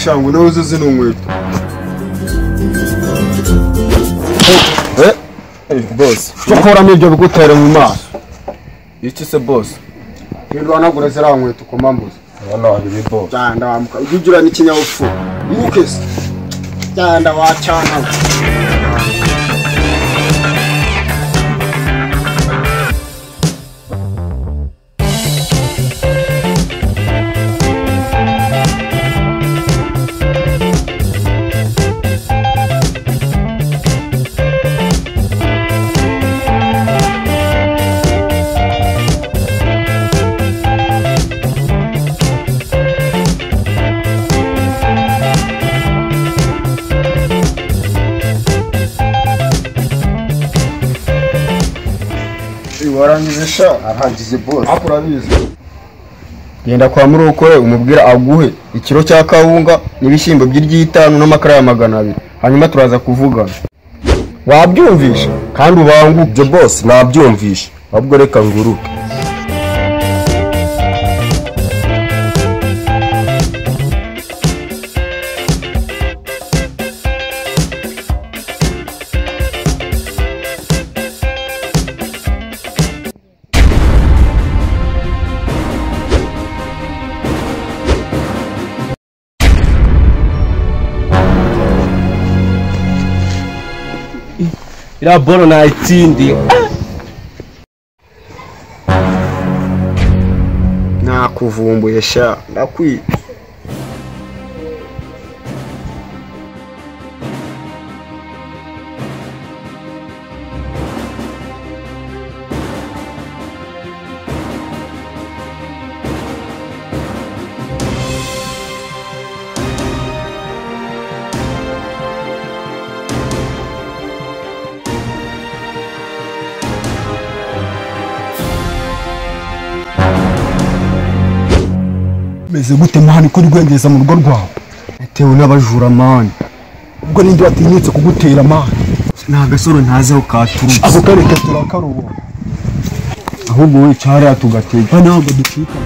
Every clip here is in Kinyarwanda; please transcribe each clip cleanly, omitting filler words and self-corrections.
shangu nawe uzi zino nkweto. Boss. Dukora n'ibyo bigutera mu maso. Iki se boss? Rero wanagura zira nkweto komambuza. Wana ibi boss. Cyanda wamuka. Ujujura n'ikinyabufu. Mukese. Cyanda wacana. Warangije sha arangije boss akurabizi genda kwa Murokore umubwira aguhe ikiro cya kawunga n'ibishyimbo by'I5 n'amakara ya 200 hanyuma turaza kuvugana wabyumvisha kandi ubanguke boss nabyumvisha ahubwo reka nguruke ila bolo na itindi nakuvumbuye sha ndakwi meze gute mahani ko rwengeza mu rugo rwawe tewe n'abajura mani ubwo ninde watinyitse kugutera mahani nta gasoro ntazeho katurutse ako kareke turakarubo ahubwo we cyari atugatega ntabwo ducika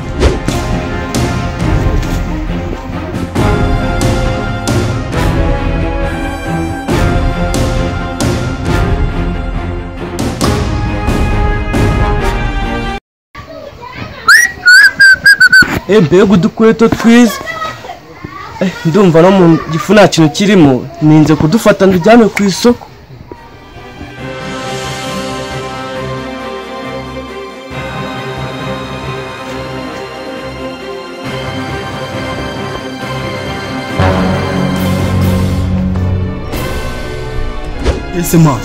mbega udukweto twiza ndumva no mu gifu nta kintu kirimo ninze kudufata ndujyane ku isoko ese ma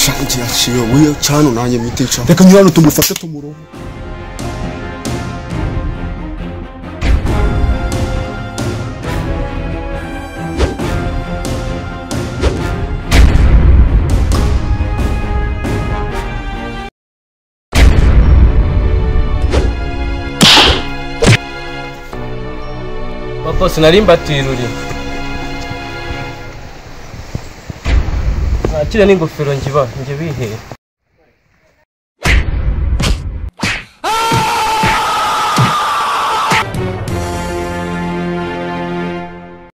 Shenge yaciye wiyo cyane nanjye mitecha reka nyurano tumufashe tumurongo papa sinarimba tiruri nakira n'ingofero ngiba nge bihera